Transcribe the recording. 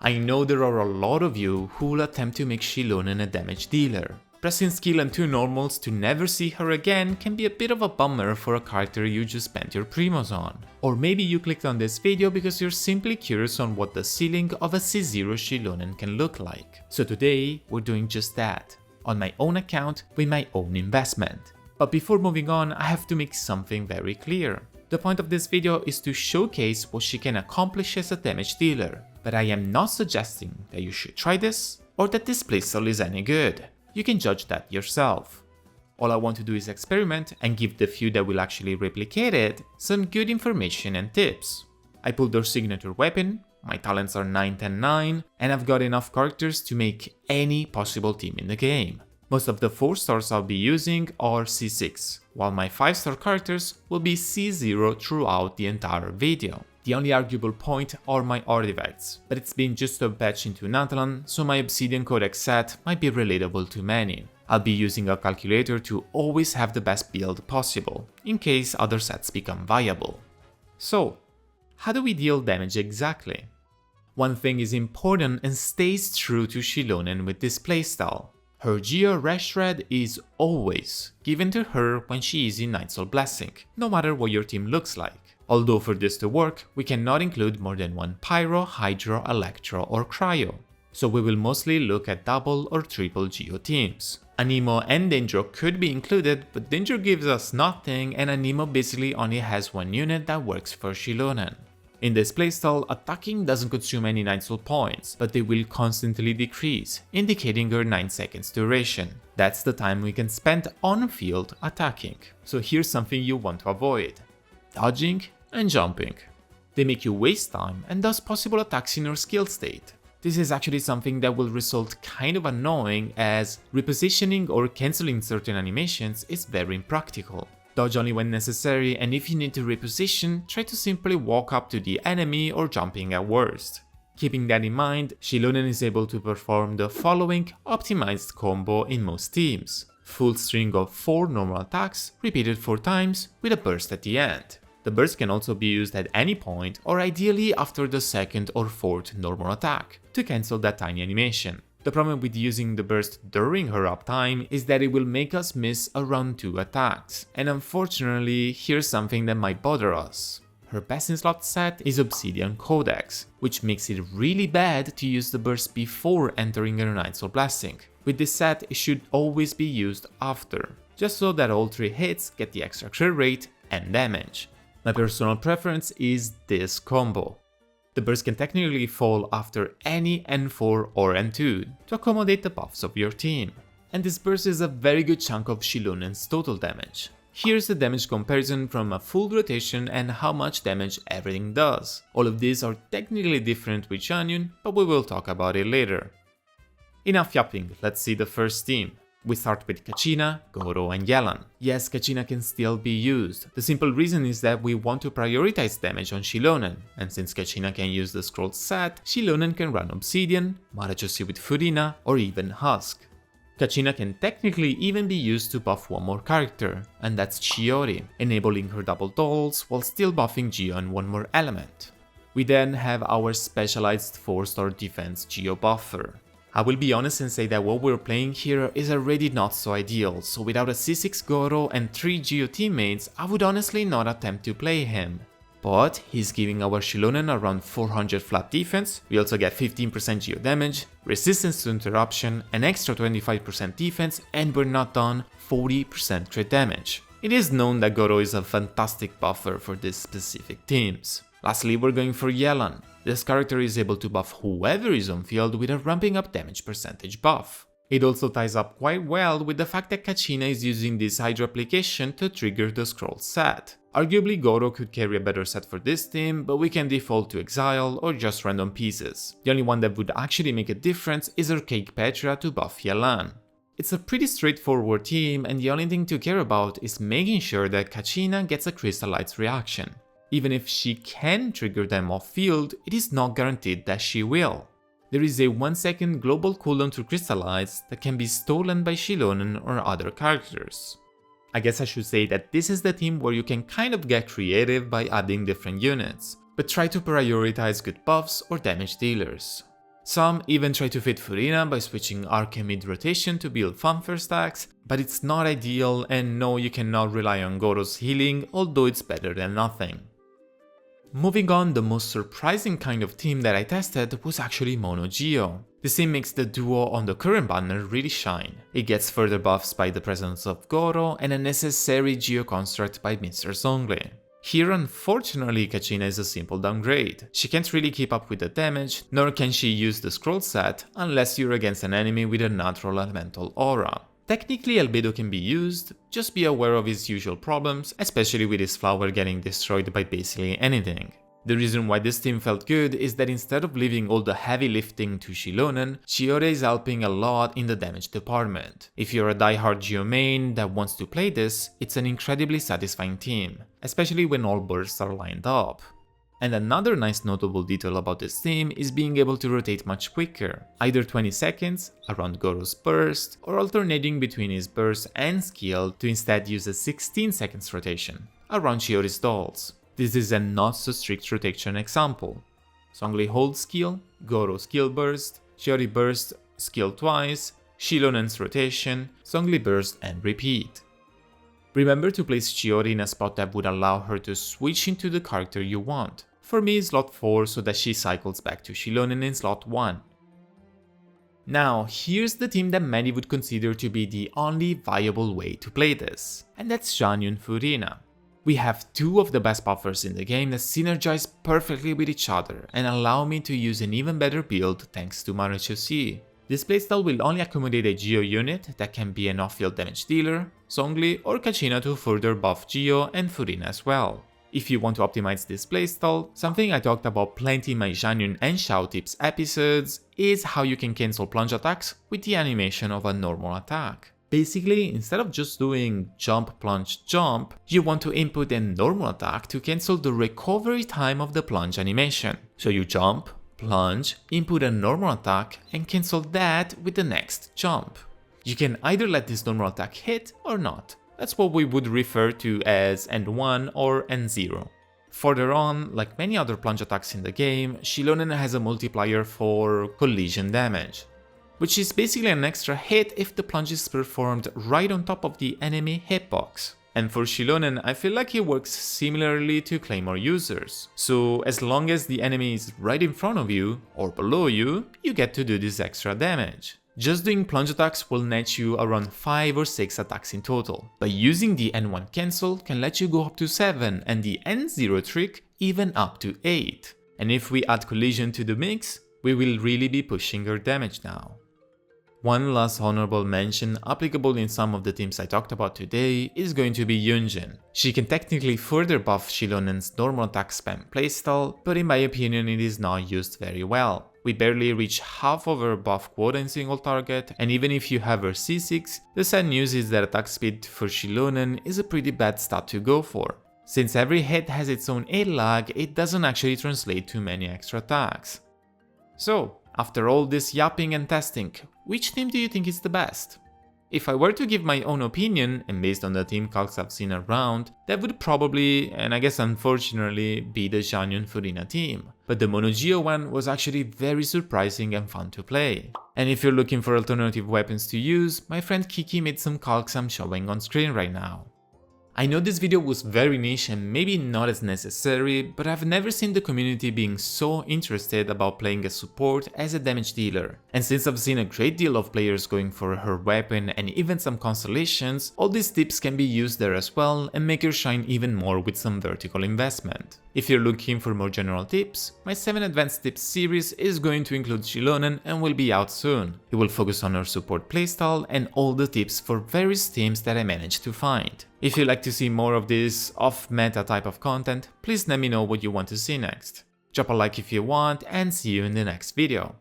I know there are a lot of you who will attempt to make Xilonen a damage dealer. Pressing skill and 2 normals to never see her again can be a bit of a bummer for a character you just spent your primos on. Or maybe you clicked on this video because you're simply curious on what the ceiling of a C0 Xilonen can look like. So today, we're doing just that, on my own account with my own investment. But before moving on, I have to make something very clear. The point of this video is to showcase what she can accomplish as a damage dealer, but I am not suggesting that you should try this or that this playstyle is any good. You can judge that yourself. All I want to do is experiment and give the few that will actually replicate it some good information and tips. I pulled her signature weapon, my talents are 9-10-9, and I've got enough characters to make any possible team in the game. Most of the 4 stars I'll be using are C6, while my 5-star characters will be C0 throughout the entire video. The only arguable point are my artifacts, but it's been just a patch into Nathalan, so my Obsidian Codex set might be relatable to many. I'll be using a calculator to always have the best build possible, in case other sets become viable. So, how do we deal damage exactly? One thing is important and stays true to Xilonen with this playstyle. Her Geo Rash Red is always given to her when she is in Night Soul Blessing, no matter what your team looks like. Although for this to work, we cannot include more than 1 Pyro, Hydro, Electro or Cryo, so we will mostly look at double or triple Geo teams. Anemo and Dendro could be included, but Dendro gives us nothing and Anemo basically only has 1 unit that works for Xilonen. In this playstyle, attacking doesn't consume any Night Soul points, but they will constantly decrease, indicating her 9 seconds duration. That's the time we can spend on field attacking. So here's something you want to avoid: dodging and jumping. They make you waste time and thus possible attacks in your skill state. This is actually something that will result kind of annoying, as repositioning or cancelling certain animations is very impractical. Dodge only when necessary, and if you need to reposition, try to simply walk up to the enemy or jumping at worst. Keeping that in mind, Xilonen is able to perform the following optimized combo in most teams: full string of 4 normal attacks, repeated 4 times, with a burst at the end. The burst can also be used at any point, or ideally after the 2nd or 4th normal attack, to cancel that tiny animation. The problem with using the burst during her uptime is that it will make us miss around 2 attacks, and unfortunately here's something that might bother us. Her best in slot set is Obsidian Codex, which makes it really bad to use the burst before entering her Night Soul Blessing. With this set, it should always be used after, just so that all 3 hits get the extra crit rate and damage. My personal preference is this combo. The burst can technically fall after any N4 or N2 to accommodate the buffs of your team. And this burst is a very good chunk of Xilonen's total damage. Here's the damage comparison from a full rotation and how much damage everything does. All of these are technically different with Xianyun, but we will talk about it later. Enough yapping, let's see the first team. We start with Kachina, Gorou and Yelan. Yes, Kachina can still be used. The simple reason is that we want to prioritize damage on Xilonen, and since Kachina can use the scroll set, Xilonen can run Obsidian, Mora with Furina, or even Husk. Kachina can technically even be used to buff 1 more character, and that's Chiori, enabling her double dolls while still buffing Geo and 1 more element. We then have our specialized 4-star defense Geo buffer. I will be honest and say that what we're playing here is already not so ideal, so without a C6 Gorou and 3 Geo teammates, I would honestly not attempt to play him. But he's giving our Xilonen around 400 flat defense, we also get 15% Geo damage, resistance to interruption, an extra 25% defense, and we're not done, 40% crit damage. It is known that Gorou is a fantastic buffer for these specific teams. Lastly, we're going for Yelan. This character is able to buff whoever is on field with a ramping up damage percentage buff. It also ties up quite well with the fact that Kachina is using this Hydro application to trigger the scroll set. Arguably Gorou could carry a better set for this team, but we can default to Exile or just random pieces. The only one that would actually make a difference is Archaic Petra to buff Yelan. It's a pretty straightforward team, and the only thing to care about is making sure that Kachina gets a Crystallites reaction. Even if she can trigger them off field, it is not guaranteed that she will. There is a 1 second global cooldown to Crystallize that can be stolen by Xilonen or other characters. I guess I should say that this is the team where you can kind of get creative by adding different units, but try to prioritize good buffs or damage dealers. Some even try to fit Furina by switching arc and mid rotation to build fanfare stacks, but it's not ideal, and no, you cannot rely on Gorou's healing, although it's better than nothing. Moving on, the most surprising kind of team that I tested was actually Mono Geo. This team makes the duo on the current banner really shine. It gets further buffs by the presence of Gorou and a necessary Geo construct by Mr. Zhongli. Here, unfortunately, Kachina is a simple downgrade. She can't really keep up with the damage, nor can she use the scroll set unless you're against an enemy with a natural elemental aura. Technically, Albedo can be used, just be aware of his usual problems, especially with his flower getting destroyed by basically anything. The reason why this team felt good is that instead of leaving all the heavy lifting to Xilonen, Chiore is helping a lot in the damage department. If you're a diehard Geo main that wants to play this, it's an incredibly satisfying team, especially when all bursts are lined up. And another nice notable detail about this team is being able to rotate much quicker, either 20 seconds around Gorou's burst, or alternating between his burst and skill to instead use a 16 seconds rotation around Chiore's dolls. This is a not so strict rotation example. Zhongli hold skill, Gorou skill burst, Chiore burst, skill twice, Xilonen's rotation, Zhongli burst and repeat. Remember to place Chiore in a spot that would allow her to switch into the character you want. For me, slot 4 so that she cycles back to Xilonen in slot 1. Now, here's the team that many would consider to be the only viable way to play this, and that's Xianyun Furina. We have two of the best buffers in the game that synergize perfectly with each other and allow me to use an even better build thanks to Maruchosi. This playstyle will only accommodate a Geo unit that can be an off-field damage dealer, Zhongli or Kachina to further buff Geo and Furina as well. If you want to optimize this playstyle, something I talked about plenty in my Xianyun and Xiao tips episodes is how you can cancel plunge attacks with the animation of a normal attack. Basically, instead of just doing jump, plunge, jump, you want to input a normal attack to cancel the recovery time of the plunge animation. So you jump, plunge, input a normal attack, and cancel that with the next jump. You can either let this normal attack hit or not. That's what we would refer to as N1 or N0. Further on, like many other plunge attacks in the game, Xilonen has a multiplier for collision damage, which is basically an extra hit if the plunge is performed right on top of the enemy hitbox. And for Xilonen, I feel like it works similarly to Claymore users. So as long as the enemy is right in front of you or below you, you get to do this extra damage. Just doing plunge attacks will net you around 5 or 6 attacks in total, but using the N1 cancel can let you go up to 7 and the N0 trick even up to 8. And if we add collision to the mix, we will really be pushing our damage now. One last honorable mention applicable in some of the teams I talked about today is going to be Yunjin. She can technically further buff Xilonen's normal attack spam playstyle, but in my opinion it is not used very well. We barely reach half of her buff quota in single target, and even if you have her C6, the sad news is that attack speed for Xilonen is a pretty bad stat to go for. Since every hit has its own 8 lag, it doesn't actually translate to many extra attacks. So, after all this yapping and testing, which team do you think is the best? If I were to give my own opinion, and based on the team calcs I've seen around, that would probably, and I guess unfortunately, be the Xianyun Furina team. But the Mono Geo one was actually very surprising and fun to play. And if you're looking for alternative weapons to use, my friend Kiki made some calcs I'm showing on screen right now. I know this video was very niche and maybe not as necessary, but I've never seen the community being so interested about playing a support as a damage dealer. And since I've seen a great deal of players going for her weapon and even some constellations, all these tips can be used there as well and make her shine even more with some vertical investment. If you're looking for more general tips, my 7 advanced tips series is going to include Xilonen and will be out soon. It will focus on her support playstyle and all the tips for various teams that I managed to find. If you'd like to see more of this off-meta type of content, please let me know what you want to see next. Drop a like if you want and see you in the next video.